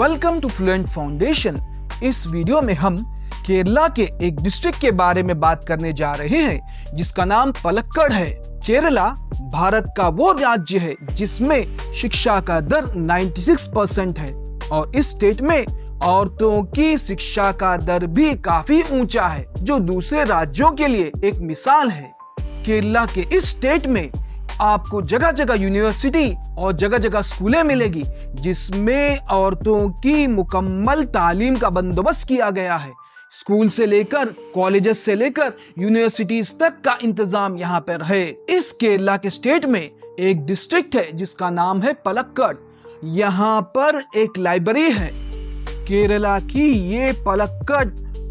Welcome to fluent foundation. इस video में हम केरला के एक डिस्ट्रिक्ट के बारे में बात करने जा रहे हैं जिसका नाम पलक्कड़ है। केरला भारत का वो राज्य है जिसमें शिक्षा का दर 96% है और इस स्टेट में औरतों की शिक्षा का दर भी काफी ऊंचा है, जो दूसरे राज्यों के लिए एक मिसाल है। केरला के इस स्टेट में आपको जगह जगह यूनिवर्सिटी और जगह जगह स्कूलें मिलेगी जिसमें औरतों की मुकम्मल तालीम का बंदोबस्त किया गया है। स्कूल से लेकर कॉलेजेस से लेकर यूनिवर्सिटीज तक का इंतजाम यहाँ पर है। इस केरला के स्टेट में एक डिस्ट्रिक्ट है जिसका नाम है पलक्कड़। यहाँ पर एक लाइब्रेरी है। केरला की ये पलक्कड़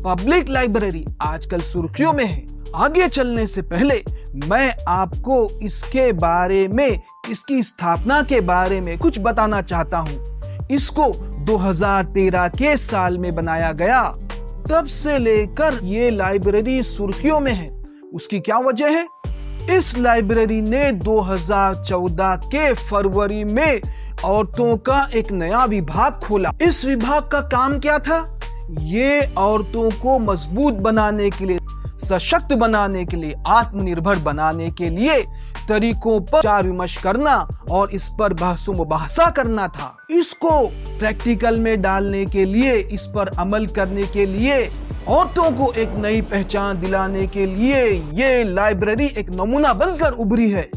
पब्लिक लाइब्रेरी आजकल सुर्खियों में है। आगे चलने से पहले मैं आपको इसके बारे में, इसकी स्थापना के बारे में कुछ बताना चाहता हूँ। इसको 2013 के साल में बनाया गया। तब से लेकर ये लाइब्रेरी सुर्खियों में है। उसकी क्या वजह है? इस लाइब्रेरी ने 2014 के फरवरी में औरतों का एक नया विभाग खोला। इस विभाग का काम क्या था? ये औरतों को मजबूत बनाने के लिए, सशक्त बनाने के लिए, आत्मनिर्भर बनाने के लिए तरीकों पर विचार विमर्श करना और इस पर बहसो मुबाहसा करना था। इसको प्रैक्टिकल में डालने के लिए, इस पर अमल करने के लिए, औरतों को एक नई पहचान दिलाने के लिए ये लाइब्रेरी एक नमूना बनकर उभरी है।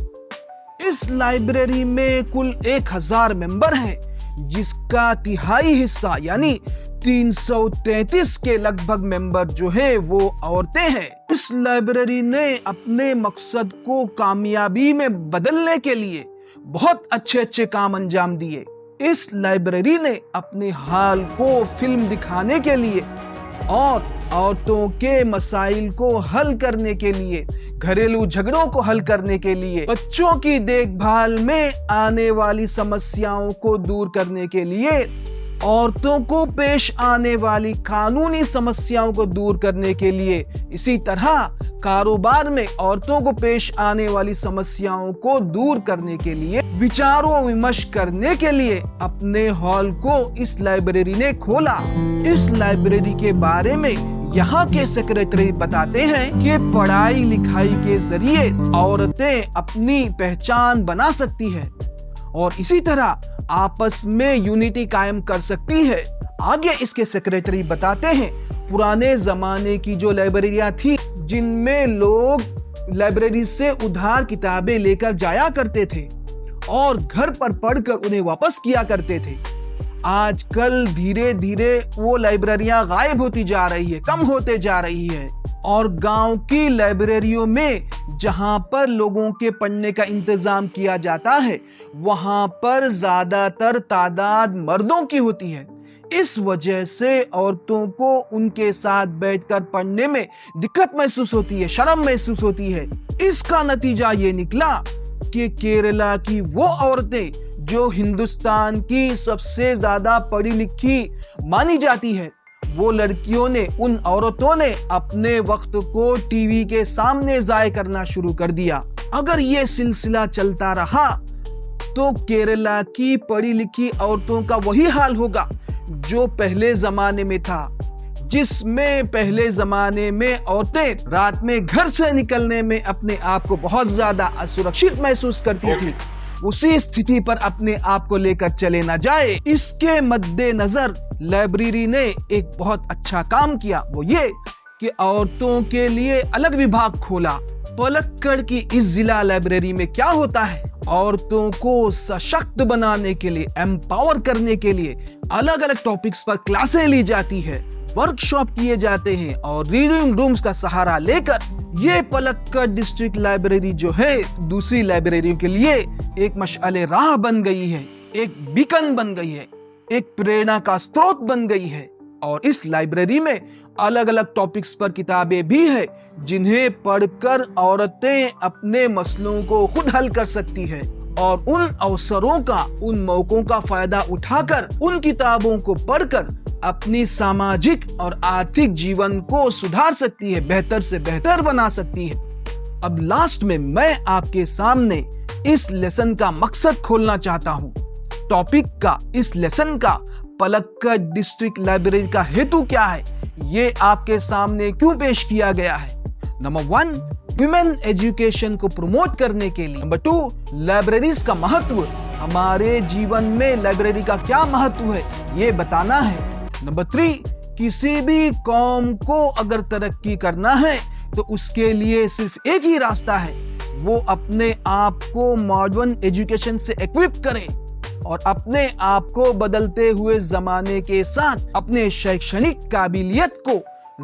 इस लाइब्रेरी में कुल 1000 मेंबर हैं, जिसका तिहाई हिस्सा यानी 333 के लगभग मेंबर जो है वो औरतें हैं। इस लाइब्रेरी ने अपने मकसद को कामयाबी में बदलने के लिए बहुत अच्छे काम अंजाम दिए। इस लाइब्रेरी ने अपने हाल को फिल्म दिखाने के लिए और औरतों के मसाइल को हल करने के लिए, घरेलू झगड़ों को हल करने के लिए, बच्चों की देखभाल में आने वाली समस्याओं को दूर करने के लिए, औरतों को पेश आने वाली कानूनी समस्याओं को दूर करने के लिए, इसी तरह कारोबार में औरतों को पेश आने वाली समस्याओं को दूर करने के लिए विचारों विमर्श करने के लिए अपने हॉल को इस लाइब्रेरी ने खोला। इस लाइब्रेरी के बारे में यहाँ के सेक्रेटरी बताते हैं कि पढ़ाई लिखाई के जरिए औरतें अपनी पहचान बना सकती है और इसी तरह आपस में यूनिटी कायम कर सकती है। आगे इसके सेक्रेटरी बताते हैं पुराने जमाने की जो लाइब्रेरियां थी, जिनमें लोग लाइब्रेरी से उधार किताबें लेकर जाया करते थे और घर पर पढ़कर उन्हें वापस किया करते थे, आजकल धीरे धीरे वो लाइब्रेरियां गायब होती जा रही है, कम होते जा रही है। और गांव की लाइब्रेरियों में जहां पर लोगों के पढ़ने का इंतजाम किया जाता है, वहां पर ज्यादातर तादाद मर्दों की होती है। इस वजह से औरतों को उनके साथ बैठकर पढ़ने में दिक्कत महसूस होती है, शर्म महसूस होती है। इसका नतीजा ये निकला कि केरला की वो औरतें जो हिंदुस्तान की सबसे ज्यादा पढ़ी लिखी मानी जाती है, वो लड़कियों ने, उन औरतों ने अपने वक्त को टीवी के सामने जाया करना शुरू कर दिया। अगर ये सिलसिला चलता रहा तो केरला की पढ़ी लिखी औरतों का वही हाल होगा जो पहले जमाने में था, जिसमें पहले जमाने में औरतें रात में घर से निकलने में अपने आप को बहुत ज्यादा असुरक्षित महसूस करती थी। उसी स्थिति पर अपने आप को लेकर चले न जाए, इसके मद्देनजर लाइब्रेरी ने एक बहुत अच्छा काम किया। वो ये कि औरतों के लिए अलग विभाग खोला। पलक्कड़ की इस जिला लाइब्रेरी में क्या होता है? औरतों को सशक्त बनाने के लिए, एम्पावर करने के लिए अलग अलग टॉपिक्स पर क्लासें ली जाती है, वर्कशॉप किए जाते हैं और रीडिंग रूम्स का सहारा लेकर ये पलक्कड़ डिस्ट्रिक्ट लाइब्रेरी जो है दूसरी लाइब्रेरियों के लिए एक मशाले राह बन गई है, एक बीकन बन गई है, एक प्रेरणा का स्रोत बन गई है। और इस लाइब्रेरी में अलग अलग टॉपिक्स पर किताबें भी है जिन्हें पढ़कर औरतें अपने मसलों को खुद हल कर सकती है और उन अवसरों का, उन मौकों का फायदा उठाकर उन किताबों को पढ़कर अपनी सामाजिक और आर्थिक जीवन को सुधार सकती है, बेहतर से बेहतर बना सकती है। अब लास्ट में मैं आपके सामने इस लेसन का मकसद खोलना चाहता हूँ। टॉपिक का, इस लेसन का पलक्कड़ डिस्ट्रिक्ट लाइब्रेरी का हेतु क्या है, ये आपके सामने क्यों पेश किया गया है। नंबर 1, ह्यूमन एजुकेशन को प्रमोट करने के लिए। नंबर 2, लाइब्रेरीज का महत्व, हमारे जीवन में लाइब्रेरी का क्या महत्व है ये बताना है। नंबर 3, किसी भी कौम को अगर तरक्की करना है तो उसके लिए सिर्फ एक ही रास्ता है, वो अपने आप को मॉडर्न एजुकेशन से इक्विप करे और अपने आप को बदलते हुए जमाने के साथ अपने शैक्षणिक काबिलियत को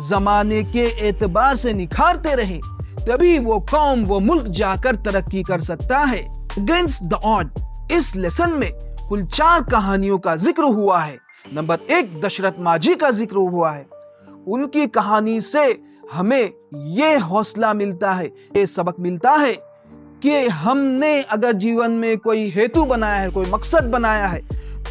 जमाने के एतबार से निखारते रहे, तभी वो कौम वो मुल्क जाकर तरक्की कर सकता है। अगेंस्ट द ऑड इस लेसन में कुल 4 कहानियों का जिक्र हुआ है। नंबर 1, दशरथ माझी का जिक्र हुआ है। उनकी कहानी से हमें ये हौसला मिलता है, ये सबक मिलता है कि हमने अगर जीवन में कोई हेतु बनाया है, कोई मकसद बनाया है,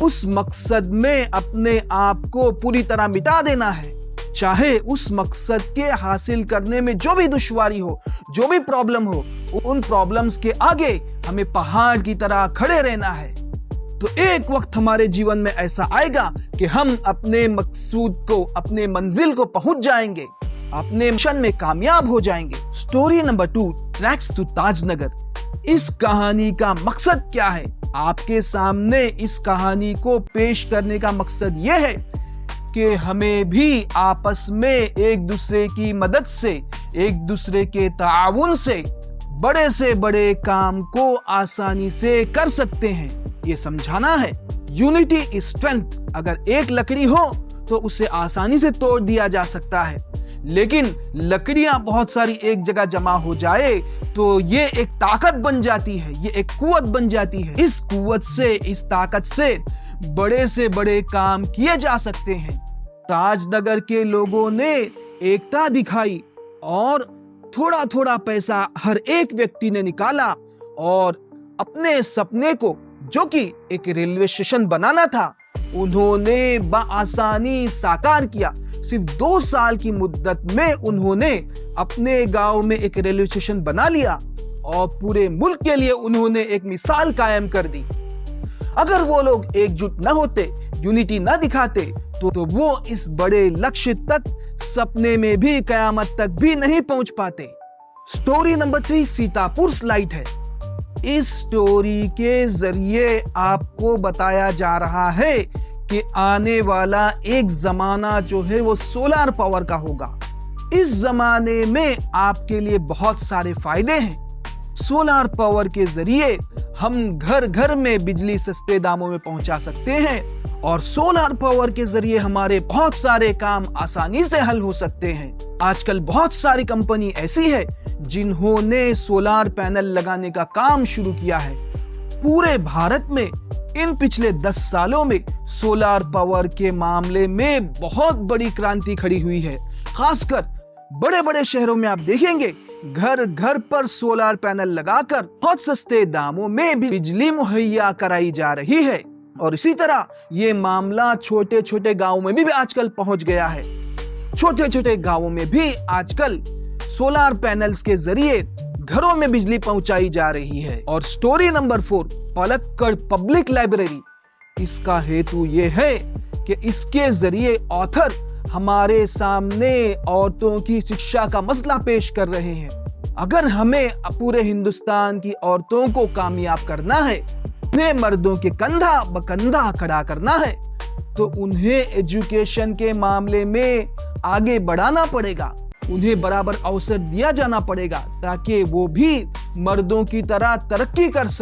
उस मकसद में अपने आप को पूरी तरह मिटा देना है। चाहे उस मकसद के हासिल करने में जो भी दुश्वारी हो, जो भी प्रॉब्लम हो, उन प्रॉब्लम्स के आगे हमें पहाड़ की तरह खड़े रहना है। तो एक वक्त हमारे जीवन में ऐसा आएगा कि हम अपने मकसूद को, अपने मंजिल को पहुंच जाएंगे, अपने मिशन में कामयाब हो जाएंगे। Story number 2, tracks to Tajnagar. इस कहानी का मकसद क्या है? आपके सामने इस कहानी को पेश करने का मकसद यह है कि हमें भी आपस में एक दूसरे की मदद से, एक दूसरे के ताउन से बड़े काम को आसानी से कर सकते हैं, ये समझाना है। Unity is strength. अगर एक लकड़ी हो तो उसे आसानी से तोड़ दिया जा सकता है, लेकिन लकड़ियां बहुत सारी एक जगह जमा हो जाए तो ये एक ताकत बन जाती है, ये एक कुव्वत बन जाती है। इस कुव्वत से, इस ताकत से बड़े से बड़े काम किए जा सकते हैं। ताजनगर के लोगों ने एकता दिखाई और थोड़ा थोड़ा पैसा हर एक व्यक्ति ने निकाला और अपने सपने को, जो कि एक रेलवे स्टेशन बनाना था, उन्होंने बआसानी साकार किया। सिर्फ 2 साल की मुद्दत में उन्होंने अपने गांव में एक रेलवे स्टेशन बना लिया और पूरे मुल्क के लिए उन्होंने एक मिसाल कायम कर दी। अगर वो लोग एकजुट न होते, यूनिटी न दिखाते, तो वो इस बड़े लक्ष्य तक सपने में भी, कयामत तक भी नहीं पहुंच पाते। स्टोरी नंबर 3, सीतापुर स्लाइट है। इस स्टोरी के जरिए आपको बताया जा रहा है कि आने वाला एक जमाना जो है वो सोलर पावर का होगा। इस जमाने में आपके लिए बहुत सारे फायदे हैं। सोलर पावर के जरिए हम घर घर में बिजली सस्ते दामों में पहुंचा सकते हैं और सोलर पावर के जरिए हमारे बहुत सारे काम आसानी से हल हो सकते हैं। आजकल बहुत सारी कंपनी ऐसी है जिन्होंने सोलर पैनल लगाने का काम शुरू किया है। पूरे भारत में इन पिछले 10 सालों में सोलर पावर के मामले में बहुत बड़ी क्रांति खड़ी हुई है। खासकर बड़े बड़े शहरों में आप देखेंगे घर घर पर सोलर पैनल लगाकर बहुत सस्ते दामों में बिजली मुहैया कराई जा रही है। और इसी तरह ये मामला छोटे छोटे गांवों में भी आजकल पहुंच गया है। छोटे छोटे गांवों में भी आजकल सोलर पैनल्स के जरिए घरों में बिजली पहुंचाई जा रही है। और story number 4, Palakkad public library. इसका हेतु ये है कि इसके जरिए ऑथर हमारे सामने औरतों की शिक्षा का मसला पेश कर रहे हैं। अगर हमें पूरे हिंदुस्तान की औरतों को कामयाब करना है, उन्हें मर्दों के कंधा ब कंधा खड़ा करना है, तो उन्हें एजुकेशन के मामले में आगे बढ़ाना पड़ेगा। उन्हें बराबर अवसर दिया जाना पड़ेगा ताकि वो भी मर्दों की तरह तरक्की कर सके।